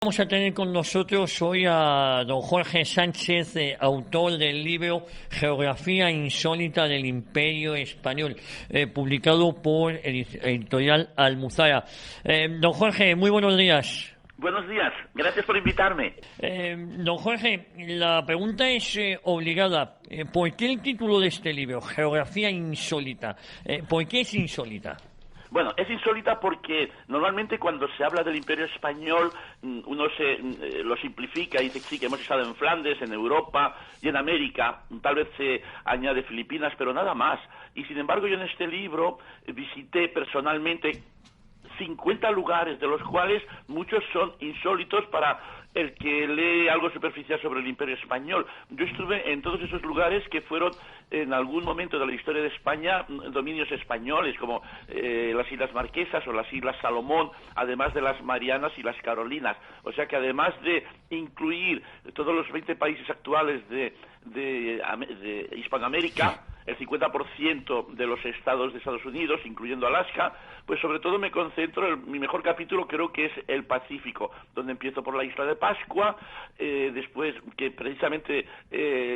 Vamos a tener con nosotros hoy a don Jorge Sánchez, autor del libro Geografía Insólita del Imperio Español, publicado por el editorial Almuzara. Don Jorge, muy buenos días. Buenos días, gracias por invitarme. Don Jorge, la pregunta es obligada. ¿Por qué el título de este libro, Geografía Insólita? ¿Por qué es insólita? Bueno, es insólita porque normalmente cuando se habla del Imperio Español uno lo simplifica y dice sí, que hemos estado en Flandes, en Europa y en América, tal vez se añade Filipinas, pero nada más. Y sin embargo yo en este libro visité personalmente 50 lugares, de los cuales muchos son insólitos para el que lee algo superficial sobre el Imperio Español. Yo estuve en todos esos lugares que fueron en algún momento de la historia de España dominios españoles, como las Islas Marquesas o las Islas Salomón, además de las Marianas y las Carolinas. O sea que además de incluir todos los 20 países actuales de Hispanoamérica, el 50% de los estados de Estados Unidos, incluyendo Alaska, pues sobre todo me concentro, mi mejor capítulo creo que es el Pacífico, donde empiezo por la isla de Pascua, después que precisamente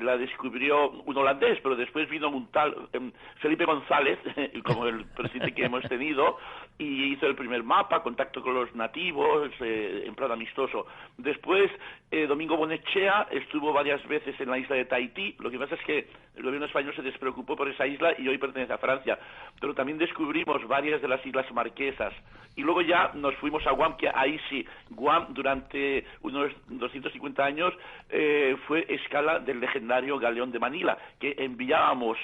la descubrió un holandés, pero después vino un tal Felipe González, como el presidente que hemos tenido, y hizo el primer mapa, contacto con los nativos, en plan amistoso. Después, Domingo Bonechea estuvo varias veces en la isla de Tahití. Lo que pasa es que el gobierno español se despreocupó por esa isla y hoy pertenece a Francia. Pero también descubrimos varias de las Islas Marquesas. Y luego ya nos fuimos a Guam, que ahí sí, Guam durante unos 250 años fue escala del legendario galeón de Manila, que enviábamos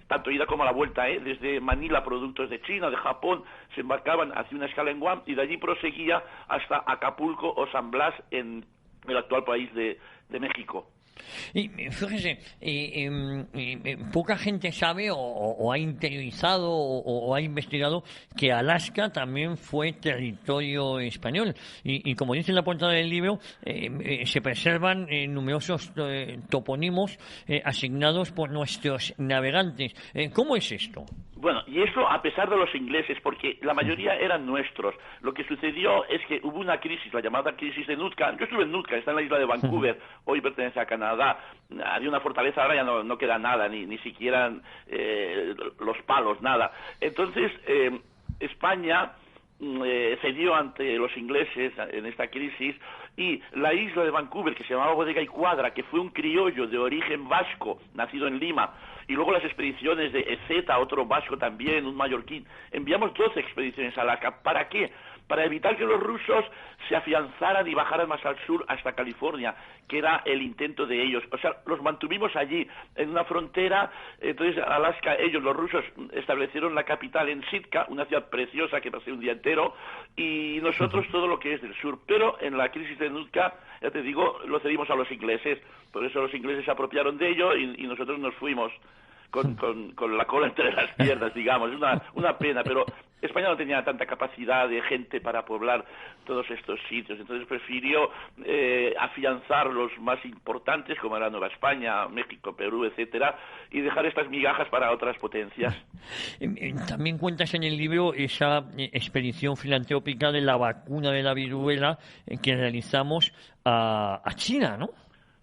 tanto ida como a la vuelta, desde Manila productos de China, de Japón, se embarcaban hacia una escala en Guam y de allí proseguía hasta Acapulco o San Blas en el actual país de México. Y fíjese, poca gente sabe o ha interiorizado o ha investigado que Alaska también fue territorio español. Y como dice en la portada del libro, se preservan numerosos topónimos asignados por nuestros navegantes. ¿Cómo es esto? Bueno, y eso a pesar de los ingleses, porque la mayoría eran nuestros. Lo que sucedió es que hubo una crisis, la llamada crisis de Nootka. Yo estuve en Nootka, está en la isla de Vancouver, hoy pertenece a Canadá. Había una fortaleza, ahora ya no queda nada, ni siquiera los palos, nada. Entonces, España cedió ante los ingleses en esta crisis, y la isla de Vancouver, que se llamaba Bodega y Cuadra, que fue un criollo de origen vasco, nacido en Lima, y luego las expediciones de Ezeta, otro vasco también, un mallorquín. Enviamos 12 expediciones a Alaska. ¿Para qué? Para evitar que los rusos se afianzaran y bajaran más al sur hasta California, que era el intento de ellos. O sea, los mantuvimos allí, en una frontera. Entonces, Alaska, los rusos, establecieron la capital en Sitka, una ciudad preciosa que pasé un día entero, y nosotros todo lo que es del sur. Pero en la crisis de Nootka, ya te digo, lo cedimos a los ingleses. Por eso los ingleses se apropiaron de ello y nosotros nos fuimos con la cola entre las piernas, digamos. Es una pena, pero España no tenía tanta capacidad de gente para poblar todos estos sitios, entonces prefirió afianzar los más importantes, como era Nueva España, México, Perú, etcétera, y dejar estas migajas para otras potencias. También cuentas en el libro esa expedición filantrópica de la vacuna de la viruela que realizamos a China, ¿no?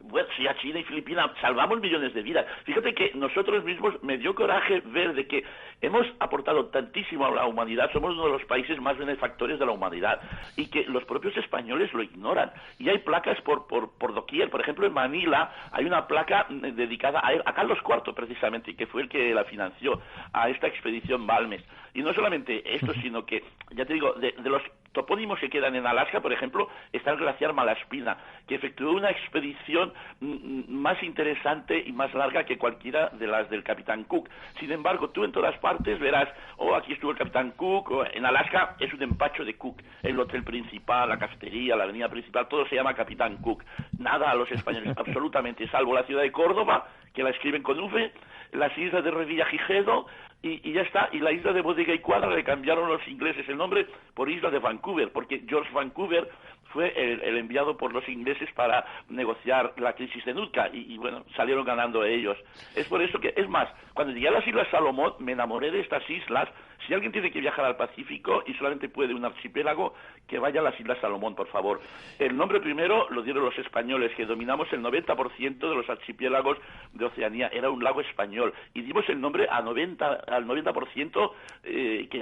Bueno, sí, a China y Filipinas salvamos millones de vidas. Fíjate que nosotros mismos me dio coraje ver de que hemos aportado tantísimo a la humanidad, somos uno de los países más benefactores de la humanidad, y que los propios españoles lo ignoran. Y hay placas por doquier. Por ejemplo, en Manila hay una placa dedicada a Carlos IV, precisamente, que fue el que la financió, a esta expedición Balmes. Y no solamente esto, sino que, ya te digo, de los topónimos que quedan en Alaska, por ejemplo, está el glaciar Malaspina, que efectuó una expedición más interesante y más larga que cualquiera de las del Capitán Cook. Sin embargo, tú en todas partes verás, aquí estuvo el Capitán Cook, o en Alaska es un empacho de Cook, el hotel principal, la cafetería, la avenida principal, todo se llama Capitán Cook. Nada a los españoles, absolutamente, salvo la ciudad de Córdoba, que la escriben con V, las islas de Revilla Gigedo, y ya está. Y la isla de Bodega y Cuadra le cambiaron los ingleses el nombre por isla de Vancouver, porque George Vancouver fue el enviado por los ingleses para negociar la crisis de Nootka y bueno, salieron ganando ellos. Es por eso que, es más, cuando llegué a las Islas Salomón me enamoré de estas islas. Si alguien tiene que viajar al Pacífico y solamente puede un archipiélago, que vaya a las Islas Salomón, por favor. El nombre primero lo dieron los españoles, que dominamos el 90% de los archipiélagos de Oceanía. Era un lago español. Y dimos el nombre al 90%, que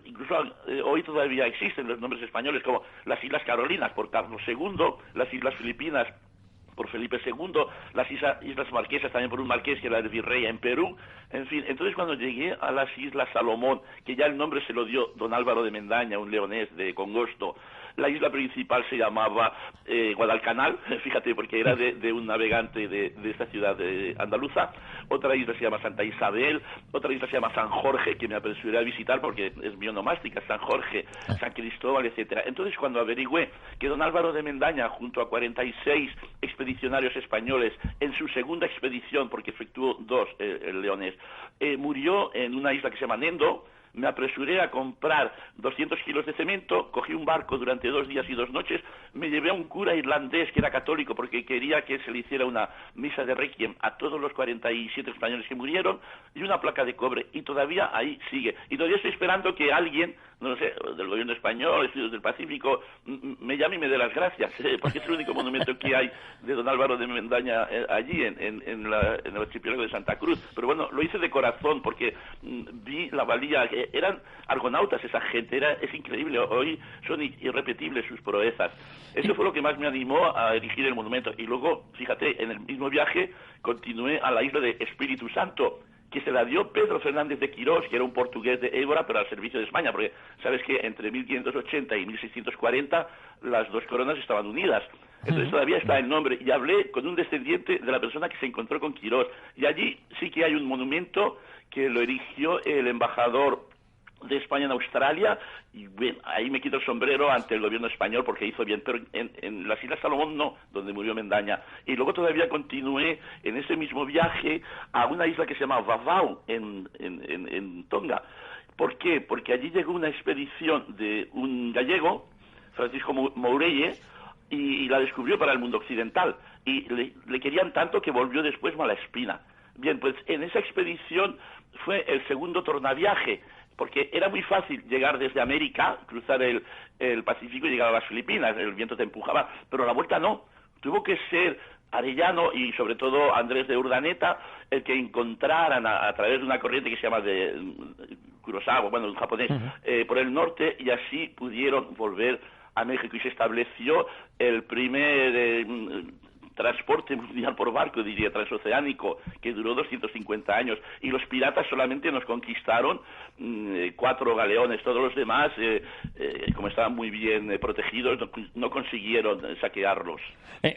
incluso hoy todavía existen los nombres españoles, como las Islas Carolinas por Carlos II, las Islas Filipinas por Felipe II, las Islas Marquesas también por un marqués que era el virrey en Perú, en fin. Entonces cuando llegué a las Islas Salomón, que ya el nombre se lo dio don Álvaro de Mendaña, un leonés de Congosto, la isla principal se llamaba Guadalcanal, fíjate, porque era de un navegante de esta ciudad andaluza. Otra isla se llama Santa Isabel, otra isla se llama San Jorge, que me apresuré a visitar porque es bionomástica, San Jorge, San Cristóbal, etcétera. Entonces cuando averigüé que don Álvaro de Mendaña, junto a 46 expedicionarios españoles, en su segunda expedición, porque efectuó dos, el leonés, murió en una isla que se llama Nendo, me apresuré a comprar 200 kilos de cemento, cogí un barco durante 2 días y 2 noches, me llevé a un cura irlandés que era católico porque quería que se le hiciera una misa de requiem a todos los 47 españoles que murieron y una placa de cobre, y todavía ahí sigue. Y todavía estoy esperando que alguien, no lo sé, del gobierno español, Estudios del Pacífico, me llame y me dé las gracias, porque es el único monumento que hay de don Álvaro de Mendaña allí, en el archipiélago de Santa Cruz. Pero bueno, lo hice de corazón porque vi la valía. Eran argonautas esa gente, es increíble, hoy son irrepetibles sus proezas. Eso fue lo que más me animó a erigir el monumento. Y luego, fíjate, en el mismo viaje continué a la isla de Espíritu Santo, que se la dio Pedro Fernández de Quirós, que era un portugués de Évora, pero al servicio de España, porque sabes que entre 1580 y 1640 las dos coronas estaban unidas. Entonces todavía está el nombre, y hablé con un descendiente de la persona que se encontró con Quirós, y allí sí que hay un monumento que lo erigió el embajador de España en Australia, y bueno, ahí me quito el sombrero ante el gobierno español porque hizo bien, pero en las Islas Salomón no, donde murió Mendaña. Y luego todavía continué en ese mismo viaje a una isla que se llama Vavau, en Tonga. ¿Por qué? Porque allí llegó una expedición de un gallego, Francisco Mourelle, y la descubrió para el mundo occidental, y le querían tanto que volvió después Malaspina. Bien, pues en esa expedición fue el segundo tornaviaje, porque era muy fácil llegar desde América, cruzar el Pacífico y llegar a las Filipinas, el viento te empujaba, pero la vuelta no, tuvo que ser Arellano y sobre todo Andrés de Urdaneta el que encontraran a través de una corriente que se llama de Kurosawa, bueno, un japonés, por el norte, y así pudieron volver a México y se estableció el primer transporte mundial por barco, diría, transoceánico, que duró 250 años, y los piratas solamente nos conquistaron 4 galeones, todos los demás, como estaban muy bien protegidos, no consiguieron saquearlos.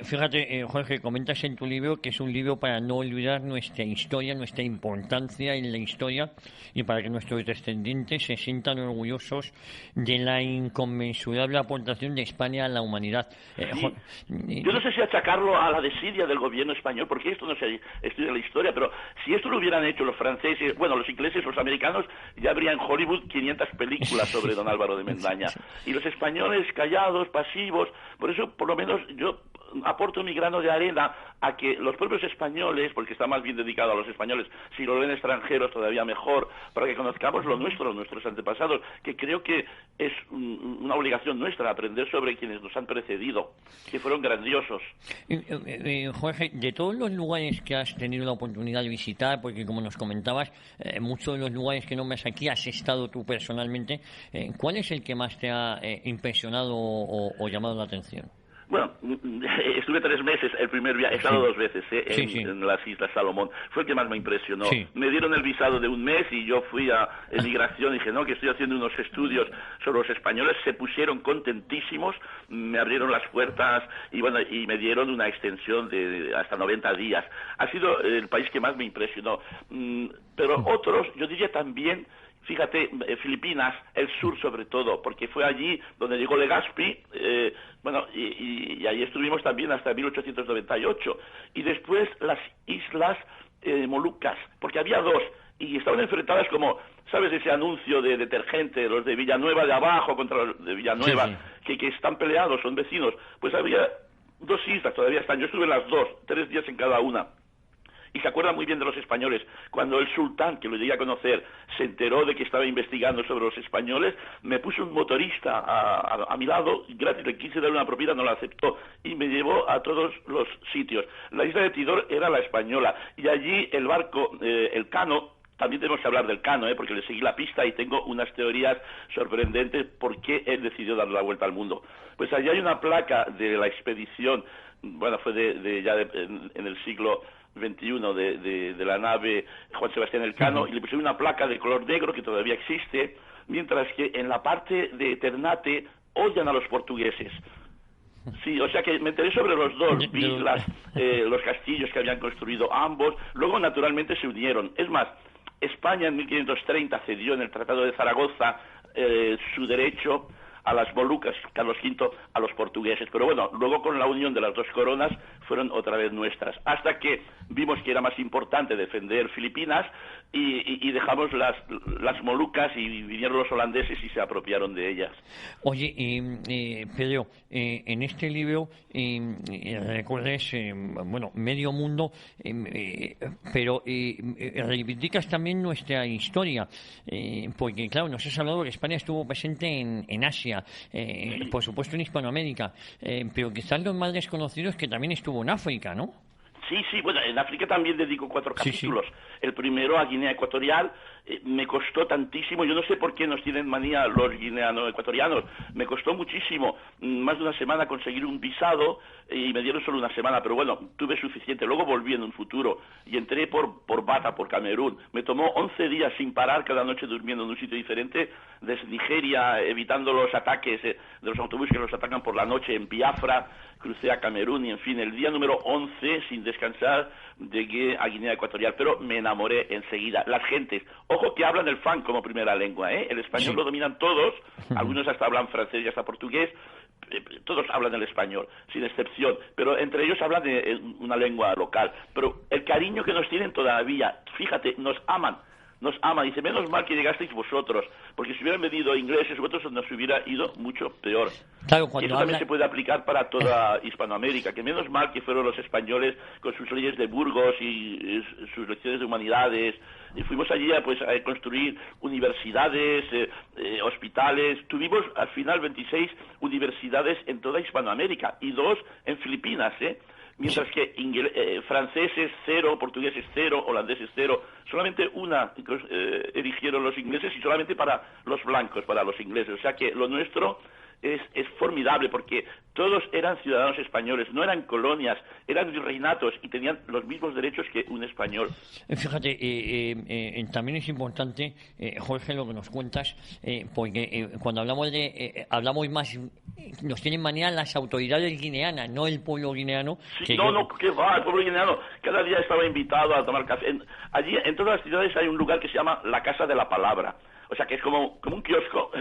Fíjate, Jorge, comentas en tu libro que es un libro para no olvidar nuestra historia, nuestra importancia en la historia, y para que nuestros descendientes se sientan orgullosos de la inconmensurable aportación de España a la humanidad. Yo no sé si achacarlo a la desidia del gobierno español, porque esto no se estudia la historia, pero si esto lo hubieran hecho los franceses, bueno, los ingleses, los americanos, ya habría en Hollywood 500 películas sobre don Álvaro de Mendaña. Y los españoles callados, pasivos, por eso por lo menos yo aporto mi grano de arena a que los propios españoles, porque está más bien dedicado a los españoles, si lo ven extranjeros todavía mejor, para que conozcamos lo nuestro, nuestros antepasados, que creo que es una obligación nuestra aprender sobre quienes nos han precedido, que fueron grandiosos. Jorge, de todos los lugares que has tenido la oportunidad de visitar, porque como nos comentabas, muchos de los lugares que nombras aquí has estado tú personalmente, ¿cuál es el que más te ha impresionado o llamado la atención? Bueno, estuve 3 meses, el primer viaje, he estado 2 veces en las Islas Salomón, fue el que más me impresionó. Me dieron el visado de 1 mes y yo fui a emigración y dije, no, que estoy haciendo unos estudios sobre los españoles, se pusieron contentísimos, me abrieron las puertas y bueno, y me dieron una extensión de hasta 90 días. Ha sido el país que más me impresionó, pero otros, yo diría también, fíjate, Filipinas, el sur sobre todo, porque fue allí donde llegó Legazpi, bueno, y ahí estuvimos también hasta 1898. Y después las islas Molucas, porque había 2, y estaban enfrentadas como, ¿sabes? Ese anuncio de detergente, los de Villanueva de abajo contra los de Villanueva, que están peleados, son vecinos. Pues había dos islas, todavía están, yo estuve en las dos, 3 días en cada una. Y se acuerda muy bien de los españoles. Cuando el sultán, que lo llegué a conocer, se enteró de que estaba investigando sobre los españoles, me puso un motorista a mi lado, gratis, le quise dar una propiedad, no la aceptó, y me llevó a todos los sitios. La isla de Tidor era la española, y allí el barco, el Cano, también tenemos que hablar del Cano, porque le seguí la pista y tengo unas teorías sorprendentes por qué él decidió dar la vuelta al mundo. Pues allí hay una placa de la expedición, bueno, fue en el siglo 21 de la nave Juan Sebastián Elcano, y le pusieron una placa de color negro que todavía existe, mientras que en la parte de Ternate odian a los portugueses. Sí, o sea que me enteré sobre los dos, vi los castillos que habían construido ambos, luego naturalmente se unieron. Es más, España en 1530 cedió en el Tratado de Zaragoza su derecho a las Molucas, Carlos V, a los portugueses. Pero bueno, luego con la unión de las dos coronas fueron otra vez nuestras, hasta que vimos que era más importante defender Filipinas y dejamos las Molucas y vinieron los holandeses y se apropiaron de ellas. Oye, Pedro, en este libro recuerdes, bueno, medio mundo, pero reivindicas también nuestra historia, porque claro, nos has hablado que España estuvo presente en Asia, por supuesto en Hispanoamérica, pero quizás los más desconocidos que también estuvo en África, ¿no? Sí, bueno, en África también dedico 4 capítulos. Sí. El primero a Guinea Ecuatorial, me costó tantísimo, yo no sé por qué nos tienen manía los guineanos ecuatorianos, me costó muchísimo, más de una semana conseguir un visado y me dieron solo una semana, pero bueno, tuve suficiente. Luego volví en un futuro y entré por Bata, por Camerún. Me tomó 11 días sin parar, cada noche durmiendo en un sitio diferente, desde Nigeria, evitando los ataques de los autobuses que los atacan por la noche en Biafra, crucé a Camerún y en fin, el día número 11, sin descansar, llegué a Guinea Ecuatorial, pero me enamoré enseguida. Las gentes, ojo que hablan el fang como primera lengua, el español lo dominan todos, algunos hasta hablan francés y hasta portugués, todos hablan el español, sin excepción, pero entre ellos hablan de una lengua local. Pero el cariño que nos tienen todavía, fíjate, nos aman. Dice, menos mal que llegasteis vosotros, porque si hubieran venido ingleses, vosotros nos hubiera ido mucho peor. Claro, y eso también se puede aplicar para toda Hispanoamérica, que menos mal que fueron los españoles con sus leyes de Burgos y sus lecciones de humanidades, y fuimos allí a construir universidades, hospitales. Tuvimos al final 26 universidades en toda Hispanoamérica y 2 en Filipinas, mientras que franceses 0, portugueses 0, holandeses 0, solamente una erigieron los ingleses y solamente para los blancos, para los ingleses. O sea que lo nuestro es formidable porque todos eran ciudadanos españoles, no eran colonias, eran virreinatos y tenían los mismos derechos que un español. Fíjate, también es importante, Jorge, lo que nos cuentas, porque cuando hablamos más, nos tienen manía las autoridades guineanas, no el pueblo guineano. Sí, ¿qué va? El pueblo guineano cada día estaba invitado a tomar café. Allí, en todas las ciudades hay un lugar que se llama la Casa de la Palabra. O sea que es como un kiosco,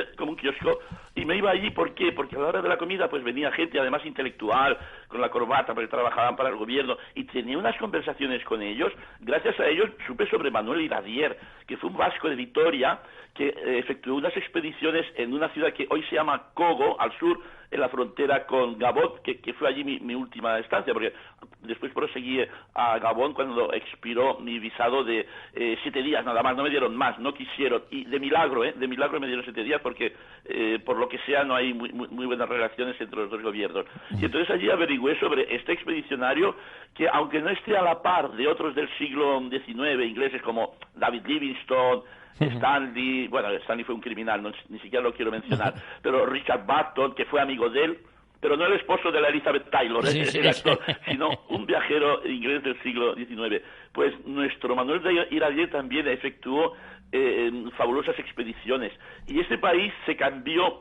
y me iba allí, ¿por qué? Porque a la hora de la comida pues venía gente, además intelectual, con la corbata, porque trabajaban para el gobierno, y tenía unas conversaciones con ellos. Gracias a ellos supe sobre Manuel Iradier, que fue un vasco de Vitoria, que efectuó unas expediciones en una ciudad que hoy se llama Cogo, al sur, en la frontera con Gabón, que fue allí mi última estancia, porque después proseguí a Gabón cuando expiró mi visado de 7 días nada más, no me dieron más, no quisieron, y de milagro me dieron 7 días porque por lo que sea no hay muy buenas relaciones entre los dos gobiernos. Y entonces allí averigüé sobre este expedicionario que, aunque no esté a la par de otros del siglo XIX, ingleses como David Livingstone, Stanley, bueno, Stanley fue un criminal, ni siquiera lo quiero mencionar, pero Richard Barton, que fue amigo de él, pero no el esposo de la Elizabeth Taylor, el actor, sino un viajero inglés del siglo XIX. Pues nuestro Manuel de Iradier también efectuó fabulosas expediciones, y este país se cambió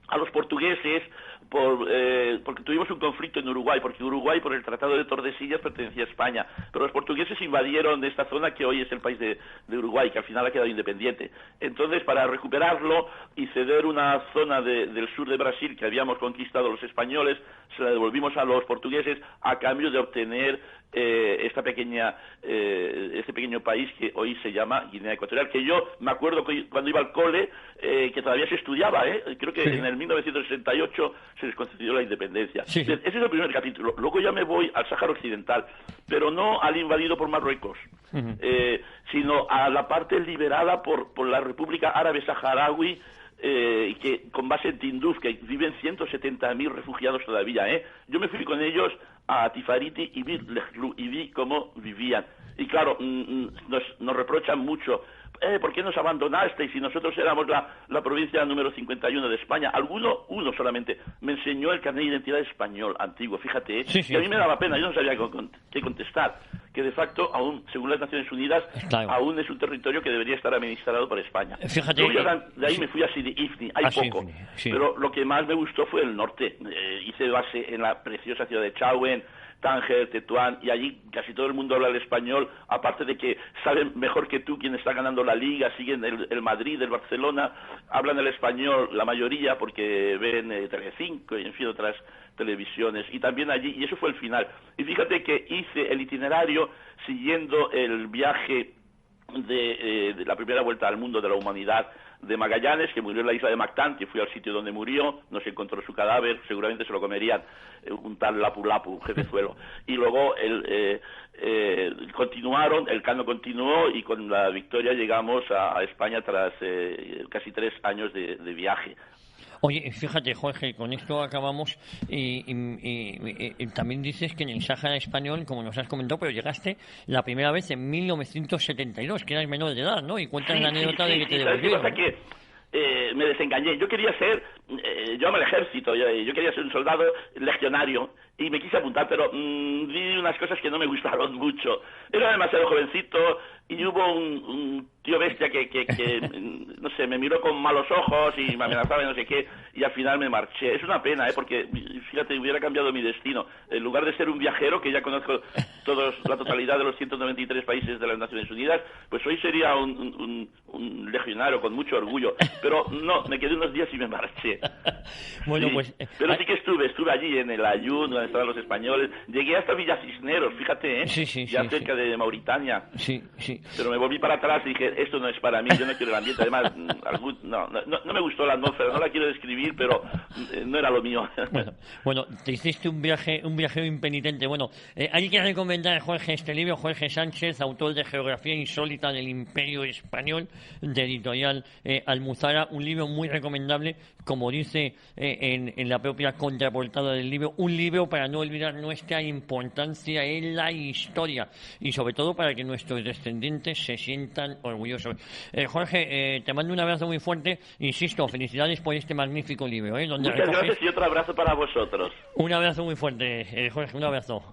a los portugueses porque tuvimos un conflicto en Uruguay, porque Uruguay por el Tratado de Tordesillas pertenecía a España, pero los portugueses invadieron de esta zona que hoy es el país de Uruguay, que al final ha quedado independiente. Entonces, para recuperarlo y ceder una zona del sur de Brasil que habíamos conquistado los españoles, se la devolvimos a los portugueses a cambio de obtener este pequeño país que hoy se llama Guinea Ecuatorial, que yo me acuerdo que cuando iba al cole, que todavía se estudiaba, creo que en el 1968 se les concedió la independencia. Sí. Ese es el primer capítulo. Luego ya me voy al Sáhara Occidental, pero no al invadido por Marruecos, sino a la parte liberada por la República Árabe Saharaui, que con base en Tinduf, que viven 170.000 refugiados todavía. Yo me fui con ellos a Tifariti y vi cómo vivían. Y claro, nos reprochan mucho. ¿Por qué nos abandonasteis si nosotros éramos la provincia número 51 de España? Uno solamente, me enseñó el carnet de identidad español antiguo, fíjate, Sí, y a mí me daba pena, yo no sabía qué contestar, que de facto, aún, según las Naciones Unidas, claro, aún es un territorio que debería estar administrado por España. Fíjate, Luego de ahí me fui a Sidi Ifni, hay poco, Ifni, sí. Pero lo que más me gustó fue el norte. Hice base en la preciosa ciudad de Chauen, Tánger, Tetuán, y allí casi todo el mundo habla el español, aparte de que saben mejor que tú quién está ganando la liga, siguen el Madrid, el Barcelona, hablan el español la mayoría porque ven Telecinco y en fin otras televisiones, y también allí, y eso fue el final. Y fíjate que hice el itinerario siguiendo el viaje de la primera vuelta al mundo de la humanidad de Magallanes, que murió en la isla de Mactán, que fui al sitio donde murió, no se encontró su cadáver, seguramente se lo comerían un tal Lapu Lapu, jefe-zuelo. Y luego continuaron, el Cano continuó, y con la victoria llegamos a España tras casi 3 años de viaje. Oye, fíjate, Jorge, con esto acabamos y también dices que en el Sáhara español, como nos has comentado, pero llegaste la primera vez en 1972, que eras menor de edad, ¿no? Y cuentas la anécdota de que te devolvieron. ¿Sabes qué pasa? Que me desengañé. Yo quería ser, yo amo el ejército, yo quería ser un soldado legionario y me quise apuntar, pero vi unas cosas que no me gustaron mucho. Era demasiado jovencito y hubo un tío bestia que no sé, me miró con malos ojos y me amenazaba y no sé qué, y al final me marché. Es una pena, porque fíjate, hubiera cambiado mi destino. En lugar de ser un viajero, que ya conozco la totalidad de los 193 países de las Naciones Unidas, pues hoy sería un legionario con mucho orgullo. Pero no, me quedé unos días y me marché. Bueno, sí. pues... Pero sí que estuve allí en el Ayun, donde estaban los españoles. Llegué hasta Villa Cisneros, fíjate, ya cerca de Mauritania. Sí. Pero me volví para atrás y dije, esto no es para mí, yo no quiero el ambiente. Además, no me gustó la atmósfera, no la quiero describir, pero no era lo mío. Bueno, te hiciste un viajero impenitente. Bueno, hay que recomendar, Jorge, este libro, Jorge Sánchez, autor de Geografía Insólita del Imperio Español, de editorial Almuzara, un libro muy recomendable, como dice en la propia contraportada del libro, un libro para no olvidar nuestra importancia en la historia y sobre todo para que nuestros descendientes se sientan orgullosos. Jorge, te mando un abrazo muy fuerte, insisto, felicidades por este magnífico libro. Donde Muchas gracias y otro abrazo para vosotros. Un abrazo muy fuerte, Jorge, un abrazo.